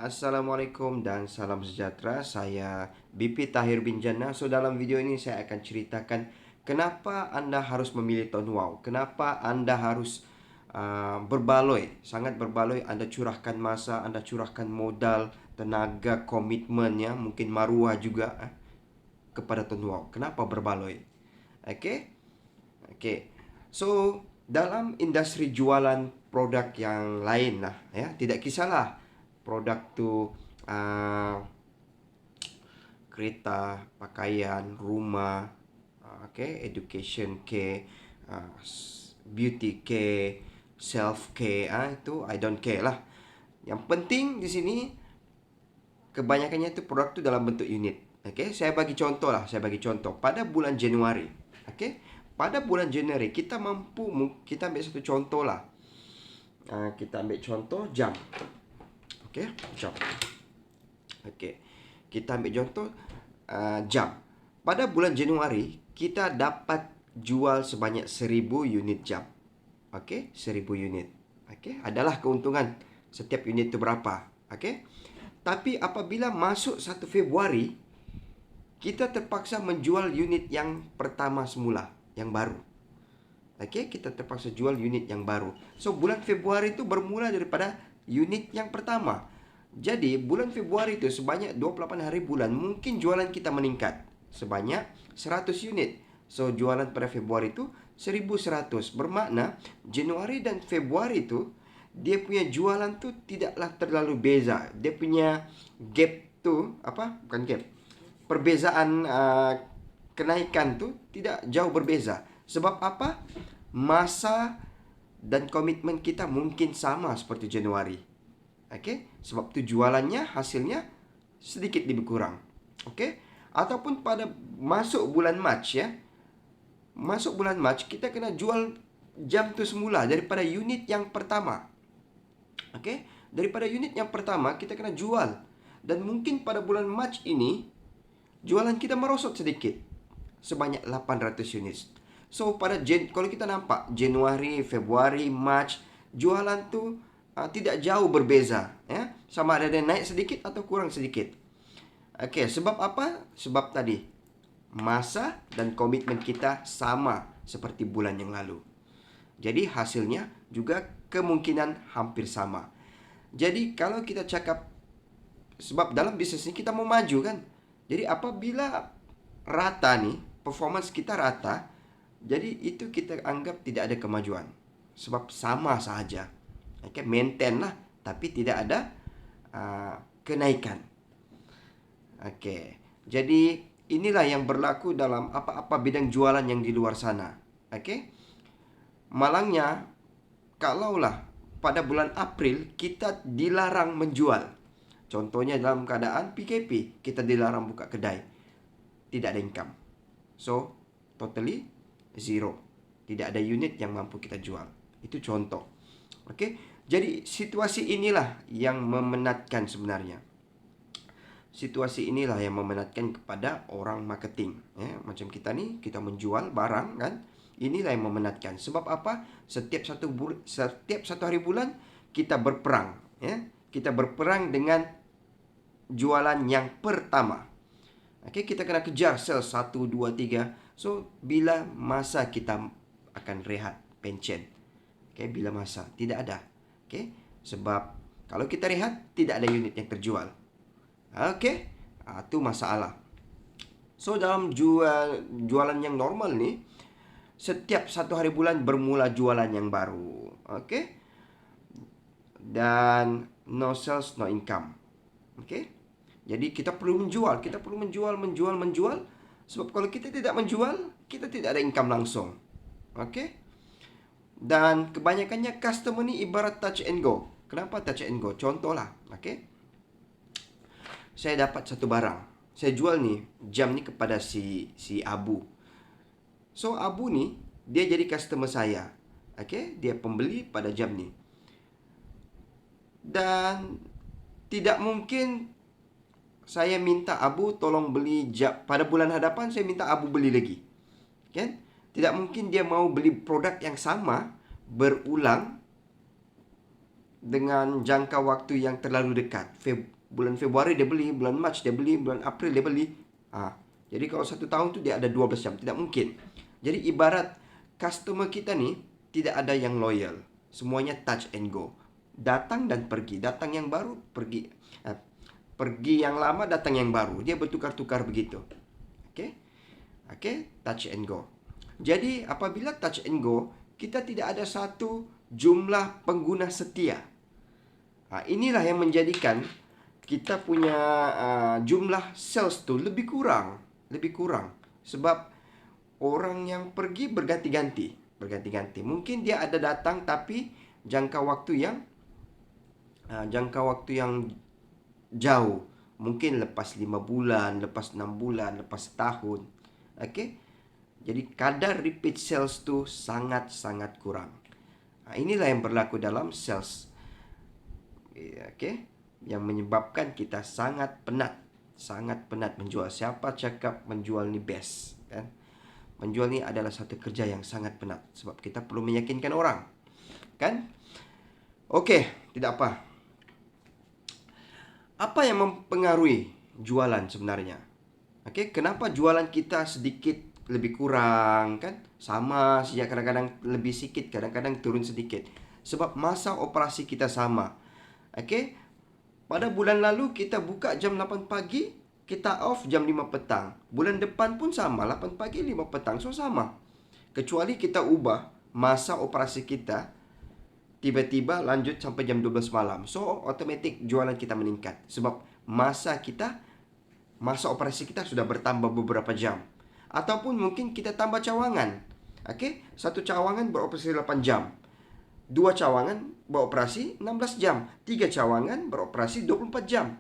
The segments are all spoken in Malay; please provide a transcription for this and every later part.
Assalamualaikum dan salam sejahtera. Saya BP Tahir bin Jannah. So dalam video ini saya akan ceritakan kenapa Anda harus memilih Tuan Wow. Kenapa Anda harus berbaloi, sangat berbaloi. Anda curahkan masa, Anda curahkan modal, tenaga, komitmen, ya, mungkin maruah juga kepada Tuan Wow. Kenapa berbaloi? Okey. Okey. So dalam industri jualan produk yang lain lah, ya, tidak kisahlah produk tu kereta, pakaian, rumah, education care, beauty care, self care, itu I don't care lah. Yang penting di sini kebanyakannya itu produk tu dalam bentuk unit. Saya bagi contoh lah, pada bulan Januari. Pada bulan Januari kita ambil satu contoh lah. Kita ambil contoh jam. Jam. Kita ambil contoh jam. Pada bulan Januari kita dapat jual sebanyak 1000 unit jam. 1000 unit. Adalah keuntungan setiap unit itu berapa. Tapi apabila masuk 1 Februari kita terpaksa menjual unit yang pertama semula, yang baru. Kita terpaksa jual unit yang baru. So bulan Februari itu bermula daripada unit yang pertama. Jadi bulan Februari itu sebanyak 28 hari bulan, mungkin jualan kita meningkat sebanyak 100 unit. So jualan pada Februari itu 1100. Bermakna Januari dan Februari itu dia punya jualan tu tidaklah terlalu beza. Dia punya gap tu bukan gap. Perbezaan kenaikan tu tidak jauh berbeza. Sebab apa? Masa dan komitmen kita mungkin sama seperti Januari. Sebab tu jualannya, hasilnya sedikit lebih kurang. Ataupun pada masuk bulan Mac, ya. Masuk bulan Mac kita kena jual jam tu semula daripada unit yang pertama. Daripada unit yang pertama kita kena jual. Dan mungkin pada bulan Mac ini jualan kita merosot sedikit, sebanyak 800 unit. So kalau kita nampak Januari, Februari, Mac, jualan tu tidak jauh berbeza, ya. Sama ada dia naik sedikit atau kurang sedikit. Sebab apa? Sebab tadi masa dan komitmen kita sama seperti bulan yang lalu. Jadi hasilnya juga kemungkinan hampir sama. Jadi kalau kita cakap, sebab dalam bisnes ini kita mau maju, kan. Jadi apabila rata nih, performance kita rata, jadi itu kita anggap tidak ada kemajuan. Sebab sama sahaja. Maintain lah, tapi tidak ada kenaikan. Jadi inilah yang berlaku dalam apa-apa bidang jualan yang di luar sana. Malangnya, kalaulah pada bulan April kita dilarang menjual. Contohnya dalam keadaan PKP, kita dilarang buka kedai. Tidak ada income. So, totally zero. Tidak ada unit yang mampu kita jual. Itu contoh. Jadi situasi inilah yang memenatkan sebenarnya. Situasi inilah yang memenatkan kepada orang marketing, ya. Macam kita ni, kita menjual barang, kan. Inilah yang memenatkan. Sebab apa? Setiap satu hari bulan kita berperang, ya. Kita berperang dengan jualan yang pertama. Kita kena kejar sales 1, 2, 3. So bila masa kita akan rehat, pension? Bila masa? Tidak ada. Sebab kalau kita rehat, tidak ada unit yang terjual. Itu masalah. So dalam jualan yang normal ni, setiap satu hari bulan bermula jualan yang baru. Dan no sales, no income. Jadi kita perlu menjual. Sebab kalau kita tidak menjual, kita tidak ada income langsung. Dan kebanyakannya customer ni ibarat touch and go. Kenapa touch and go? Contohlah, saya dapat satu barang. Saya jual ni jam ni kepada si Abu. So Abu ni dia jadi customer saya. Dia pembeli pada jam ni. Dan tidak mungkin saya minta Abu tolong beli jam pada bulan hadapan, saya minta Abu beli lagi. Tidak mungkin dia mau beli produk yang sama berulang dengan jangka waktu yang terlalu dekat. Bulan Februari dia beli, bulan Mac dia beli, bulan April dia beli. Jadi kalau 1 tahun tu dia ada 12 jam. Tidak mungkin. Jadi ibarat customer kita ni tidak ada yang loyal. Semuanya touch and go. Datang dan pergi. Datang yang baru, pergi. Pergi yang lama, datang yang baru. Dia bertukar-tukar begitu. Okay, touch and go. Jadi apabila touch and go, kita tidak ada satu jumlah pengguna setia. Inilah yang menjadikan kita punya jumlah sales tu lebih kurang. Sebab orang yang pergi berganti-ganti. Mungkin dia ada datang tapi jangka waktu yang jauh. Mungkin lepas 5 bulan, lepas 6 bulan, lepas setahun. Jadi kadar repeat sales tu sangat-sangat kurang. Inilah yang berlaku dalam sales. Yang menyebabkan kita sangat penat menjual. Siapa cakap menjual ni best, kan? Menjual ni adalah satu kerja yang sangat penat sebab kita perlu meyakinkan orang, kan? Tidak apa. Apa yang mempengaruhi jualan sebenarnya? Kenapa jualan kita sedikit lebih kurang, kan? Sama saja, kadang-kadang lebih sikit, kadang-kadang turun sedikit. Sebab masa operasi kita sama. Pada bulan lalu kita buka jam 8 pagi, kita off jam 5 petang. Bulan depan pun sama, 8 pagi, 5 petang. So sama. Kecuali kita ubah masa operasi kita, tiba-tiba lanjut sampai jam 12 malam. So automatik jualan kita meningkat. Sebab masa operasi kita sudah bertambah beberapa jam. Ataupun mungkin kita tambah cawangan. Satu cawangan beroperasi 8 jam. 2 cawangan beroperasi 16 jam. 3 cawangan beroperasi 24 jam.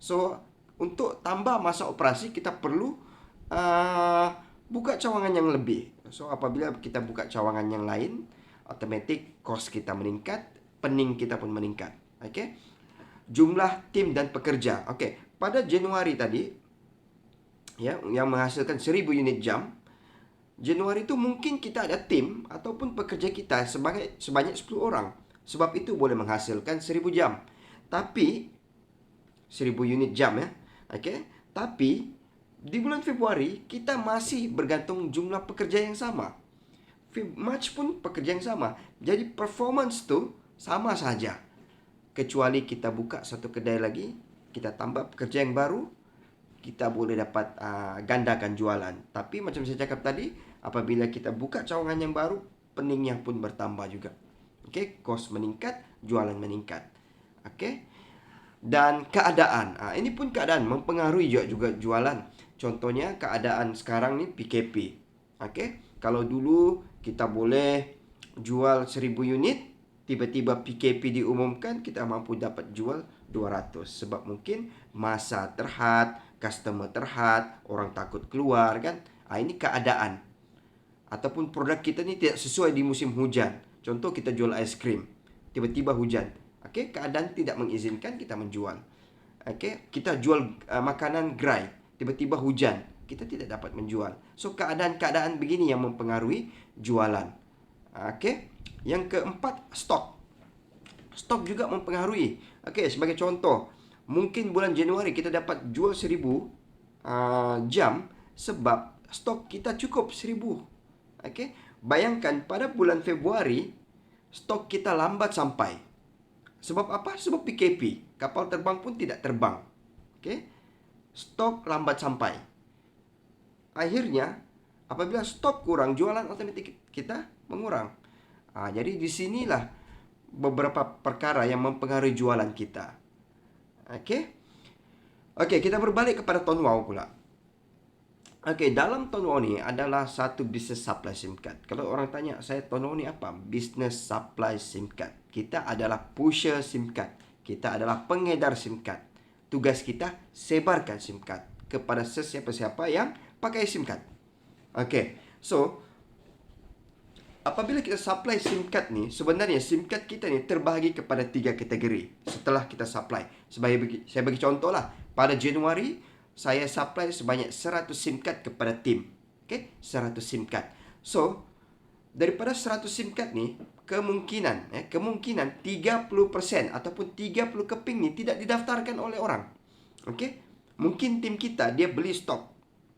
So untuk tambah masa operasi kita perlu buka cawangan yang lebih. So apabila kita buka cawangan yang lain, automatik kos kita meningkat, pening kita pun meningkat. Jumlah tim dan pekerja. Pada Januari tadi yang menghasilkan 1000 unit jam, Januari itu mungkin kita ada tim ataupun pekerja kita sebanyak 10 orang. Sebab itu boleh menghasilkan 1000 jam. Tapi 1000 unit jam ya. Tapi di bulan Februari kita masih bergantung jumlah pekerja yang sama. March pun pekerja yang sama. Jadi performance tu sama saja. Kecuali kita buka satu kedai lagi, kita tambah pekerja yang baru, kita boleh dapat gandakan jualan. Tapi macam saya cakap tadi, apabila kita buka cawangan yang baru, peningnya pun bertambah juga. Kos meningkat, jualan meningkat. Dan keadaan. Ini pun keadaan mempengaruhi juga jualan. Contohnya keadaan sekarang ni PKP. Kalau dulu kita boleh jual 1000 unit, tiba-tiba PKP diumumkan, kita mampu dapat jual 200. Sebab mungkin masa terhad, customer terhad, orang takut keluar, kan? Ini keadaan. Ataupun produk kita ni tidak sesuai di musim hujan. Contoh kita jual ais krim, tiba-tiba hujan. Keadaan tidak mengizinkan kita menjual. Kita jual makanan gerai, tiba-tiba hujan, kita tidak dapat menjual. So keadaan-keadaan begini yang mempengaruhi jualan. Yang keempat, stok. Stok juga mempengaruhi. Sebagai contoh, mungkin bulan Januari kita dapat jual 1000 jam sebab stok kita cukup 1000. Bayangkan pada bulan Februari stok kita lambat sampai. Sebab apa? Sebab PKP. Kapal terbang pun tidak terbang. Stok lambat sampai. Akhirnya apabila stok kurang, jualan otomatis kita mengurang. Jadi di sinilah beberapa perkara yang mempengaruhi jualan kita. Kita berbalik kepada Ton Wow pula. Dalam Ton Wow ni adalah satu bisnes supply SIM card. Kalau orang tanya saya, Ton Wow ni apa? Bisnes supply SIM card. Kita adalah pusher SIM card. Kita adalah pengedar SIM card. Tugas kita sebarkan SIM card kepada sesiapa-siapa yang pakai SIM card. So apabila kita supply SIM card ni, sebenarnya SIM card kita ni terbahagi kepada 3 kategori setelah kita supply. Saya bagi contoh lah. Pada Januari, saya supply sebanyak 100 SIM card kepada tim. 100 SIM card. So, daripada 100 SIM card ni, kemungkinan 30% ataupun 30 keping ni tidak didaftarkan oleh orang. Okey? Mungkin tim kita dia beli stok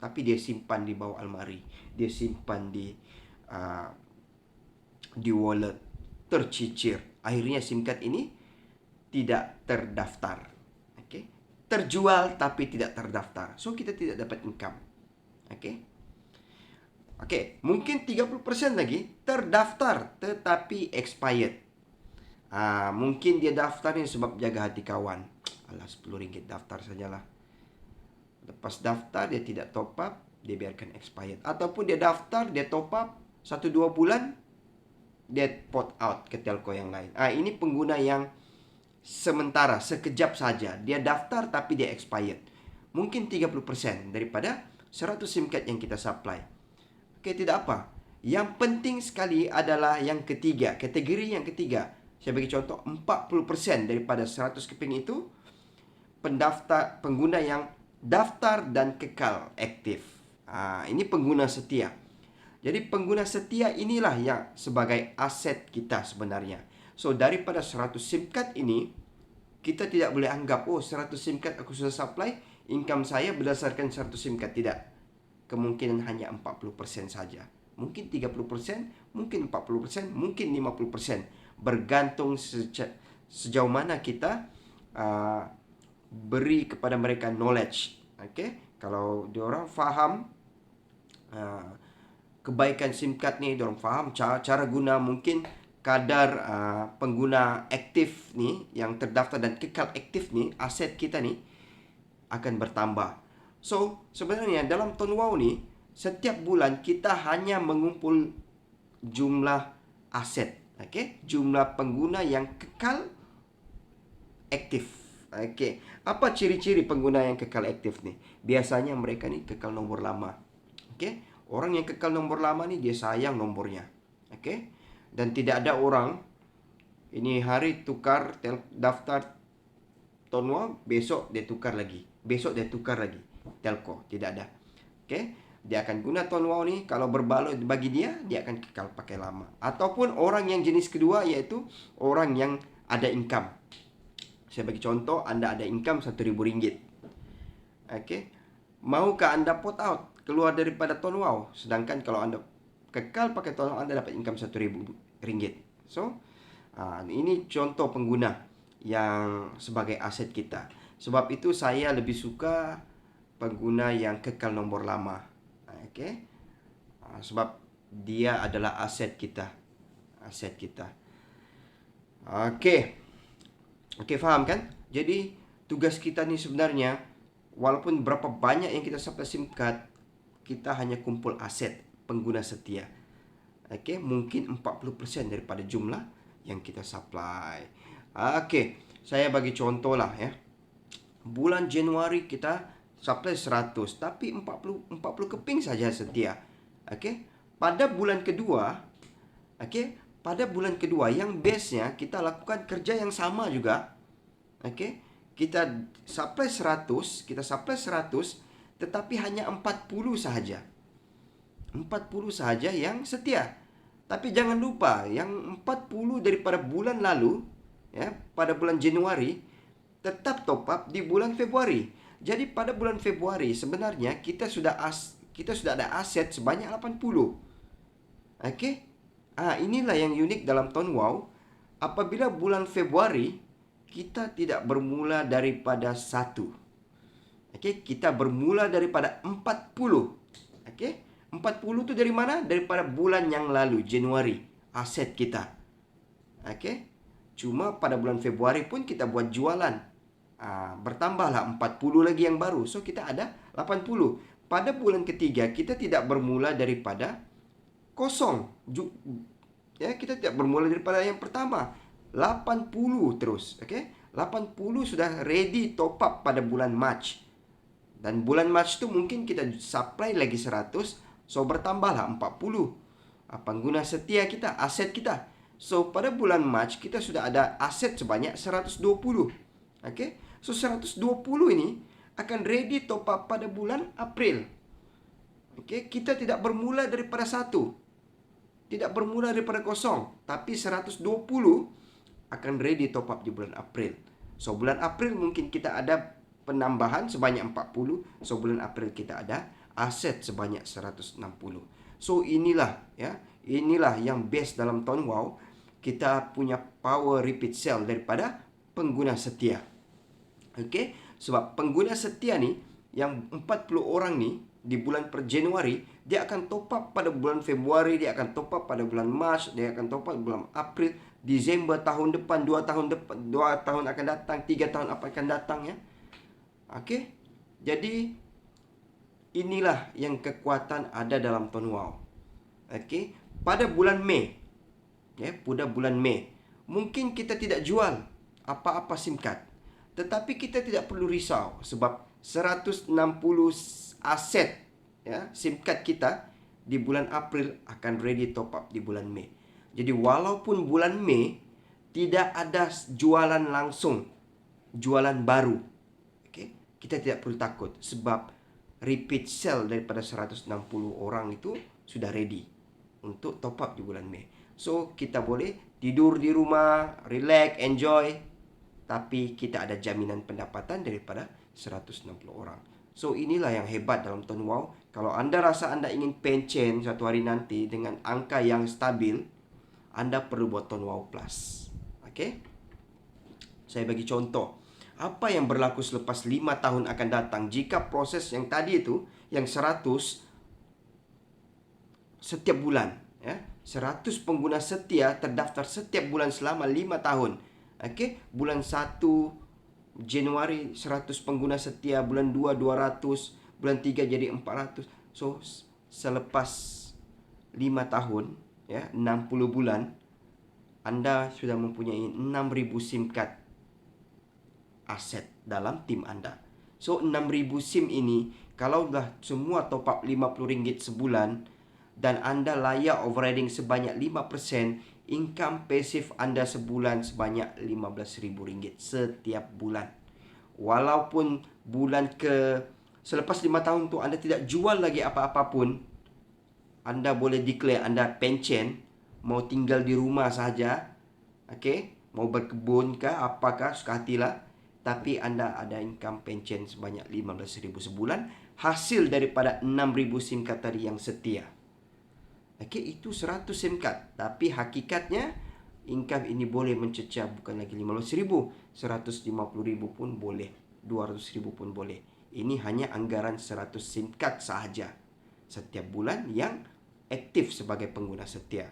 tapi dia simpan di bawah almari, dia simpan di wallet, tercicir. Akhirnya SIM card ini tidak terdaftar. Okey? Terjual tapi tidak terdaftar. So kita tidak dapat income. Okey? Okey, mungkin 30% lagi terdaftar tetapi expired. Mungkin dia daftarnya sebab jaga hati kawan. Alah, RM10 daftar sajalah. Lepas daftar dia tidak top up, dia biarkan expired. Ataupun dia daftar, dia top up 1-2 bulan, dia port out ke telco yang lain. Ini pengguna yang sementara, sekejap saja. Dia daftar tapi dia expired. Mungkin 30% daripada 100 SIM card yang kita supply. Okey, tidak apa. Yang penting sekali adalah yang ketiga, kategori yang ketiga. Saya bagi contoh, 40% daripada 100 keping itu pengguna yang daftar dan kekal aktif. Ini pengguna setia. Jadi pengguna setia inilah yang sebagai aset kita sebenarnya. So daripada 100 SIM card ini, kita tidak boleh anggap 100 SIM card aku sudah supply, income saya berdasarkan 100 SIM card. Tidak. Kemungkinan hanya 40% saja. Mungkin 30%, mungkin 40%, mungkin 50%. Bergantung sejauh mana kita beri kepada mereka knowledge. Okay? Kalau diorang faham kebaikan SIM card ni, diorang faham cara guna, mungkin kadar pengguna aktif ni yang terdaftar dan kekal aktif ni, aset kita ni akan bertambah. So, sebenarnya dalam Tonwow ni, setiap bulan kita hanya mengumpul jumlah aset. Okay? Jumlah pengguna yang kekal aktif. Okay. Apa ciri-ciri pengguna yang kekal aktif ni? Biasanya mereka ni kekal nombor lama. Okay? Orang yang kekal nombor lama ni, dia sayang nombornya. Okay? Dan tidak ada orang, ini hari tukar daftar Tonwow, besok dia tukar lagi. Besok dia tukar lagi. Telco, tidak ada. Okey, dia akan guna Tonwow ni, kalau berbaloi bagi dia akan kekal pakai lama. Ataupun orang yang jenis kedua, iaitu orang yang ada income. Saya bagi contoh, anda ada income RM1,000. Okey, maukah anda port out keluar daripada Tonwow? Sedangkan kalau anda kekal pakai Tonwow, anda dapat income RM1,000. So, ini contoh pengguna yang sebagai aset kita. Sebab itu saya lebih suka pengguna yang kekal nombor lama. Okey. Sebab dia adalah aset kita. Aset kita. Okey. Okey, faham kan? Jadi tugas kita ni sebenarnya, walaupun berapa banyak yang kita supply SIM card, kita hanya kumpul aset pengguna setia. Okey, mungkin 40% daripada jumlah yang kita supply. Okey, saya bagi contoh lah ya. Bulan Januari kita supply 100, tapi 40 keping saja setia. Okey. Pada bulan kedua, pada bulan kedua yang base-nya kita lakukan kerja yang sama juga. Okey. Kita supply 100, tetapi hanya 40 sahaja. 40 sahaja yang setia. Tapi jangan lupa, yang 40 daripada bulan lalu, ya, pada bulan Januari tetap top up di bulan Februari. Jadi pada bulan Februari sebenarnya kita sudah ada aset sebanyak 80. Okey? Inilah yang unik dalam Tonwow. Apabila bulan Februari kita tidak bermula daripada 1. Okey, kita bermula daripada 40. Okey? 40 tu dari mana? Daripada bulan yang lalu, Januari, aset kita. Okey? Cuma pada bulan Februari pun kita buat jualan. Bertambahlah 40 lagi yang baru. So kita ada 80. Pada bulan ketiga kita tidak bermula daripada kosong. Kita tidak bermula daripada yang pertama. 80 terus. Okay? 80 sudah ready top up pada bulan Mac. Dan bulan Mac tu mungkin kita supply lagi 100. So bertambahlah 40. Pengguna setia kita, aset kita. So pada bulan Mac kita sudah ada aset sebanyak 120. Okay? So 120 ini akan ready top up pada bulan April. Okay? Kita tidak bermula daripada 1. tidak bermula daripada kosong, tapi 120 akan ready top up di bulan April. So bulan April mungkin kita ada penambahan sebanyak 40. So bulan April kita ada aset sebanyak 160. So inilah yang best dalam Tuan Wow. Kita punya power repeat sell daripada pengguna setia. Okey, sebab pengguna setia ni yang 40 orang ni di bulan per Januari, dia akan top up pada bulan Februari, dia akan top up pada bulan Mac, dia akan top up bulan April, Disember tahun depan, 2 tahun akan datang, 3 tahun akan datang ya. Okey. Jadi inilah yang kekuatan ada dalam Tuan Wow. Okey, pada bulan Mei. Pada bulan Mei, mungkin kita tidak jual apa-apa SIM card. Tetapi kita tidak perlu risau sebab 160 aset SIM card kita di bulan April akan ready top up di bulan Mei. Jadi walaupun bulan Mei tidak ada jualan langsung, jualan baru, kita tidak perlu takut sebab repeat sell daripada 160 orang itu sudah ready untuk top up di bulan Mei. So kita boleh tidur di rumah, relax, enjoy, tapi kita ada jaminan pendapatan daripada 160 orang. So inilah yang hebat dalam Tuan Wow. Kalau anda rasa anda ingin pencen suatu hari nanti dengan angka yang stabil, anda perlu buat Tuan Wow Plus. Okey? Saya bagi contoh. Apa yang berlaku selepas 5 tahun akan datang jika proses yang tadi itu, yang 100 setiap bulan, 100 pengguna setia terdaftar setiap bulan selama 5 tahun. Okey, bulan 1 Januari 100 pengguna setia, bulan 2 200, bulan 3 jadi 400. So selepas 5 tahun, 60 bulan, anda sudah mempunyai 6,000 SIM card aset dalam tim anda. So 6,000 SIM ini, kalau dah semua top up RM50 sebulan dan anda layak overriding sebanyak 5%, income pasif anda sebulan sebanyak RM15,000 setiap bulan. Walaupun bulan selepas 5 tahun tu anda tidak jual lagi apa-apa pun, anda boleh declare anda pencen, mau tinggal di rumah saja, mau berkebun ke apakah, suka hatilah, tapi anda ada income pencen sebanyak RM15,000 sebulan hasil daripada 6,000 SIM card tadi yang setia. Itu 100 SIM card, tapi hakikatnya income ini boleh mencecah bukan lagi RM15,000, RM150,000 pun boleh, RM200,000 pun boleh. Ini hanya anggaran 100 SIM card sahaja setiap bulan yang aktif sebagai pengguna setia.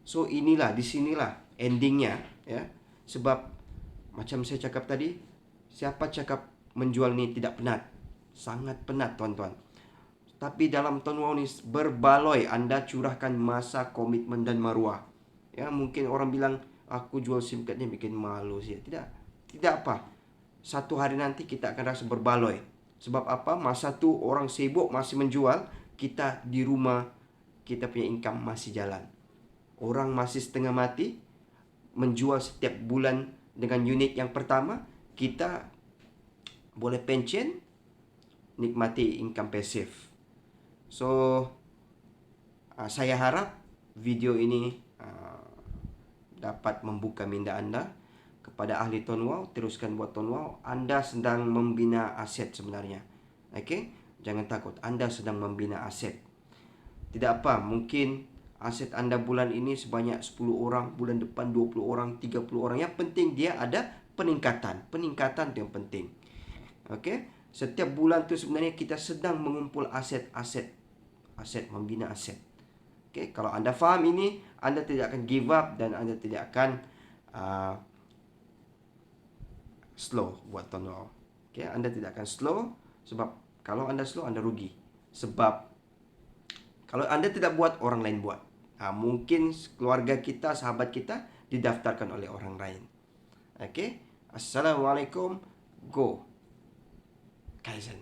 So disinilah endingnya, sebab macam saya cakap tadi, siapa cakap menjual ni tidak penat? Sangat penat tuan-tuan. Tapi dalam Tuan Wow ni berbaloi anda curahkan masa, komitmen dan maruah. Mungkin orang bilang aku jual SIM card ni bikin malu sih. Tidak apa. Satu hari nanti kita akan rasa berbaloi. Sebab apa? Masa tu orang sibuk masih menjual, kita di rumah, kita punya income masih jalan. Orang masih setengah mati menjual setiap bulan dengan unit yang pertama, kita boleh pencen, nikmati income pasif. So saya harap video ini dapat membuka minda anda. Kepada ahli Tuan Wow, teruskan buat Tuan Wow. Anda sedang membina aset sebenarnya. Jangan takut, anda sedang membina aset. Tidak apa, mungkin aset anda bulan ini sebanyak 10 orang, bulan depan 20 orang, 30 orang. Yang penting dia ada peningkatan. Peningkatan itu yang penting. Setiap bulan tu sebenarnya kita sedang mengumpul aset, membina aset. Kalau anda faham ini, anda tidak akan give up dan anda tidak akan slow buat Tuan Wow. Anda tidak akan slow sebab kalau anda slow, anda rugi. Sebab kalau anda tidak buat, orang lain buat. Mungkin keluarga kita, sahabat kita didaftarkan oleh orang lain. Assalamualaikum. Go Kaizen.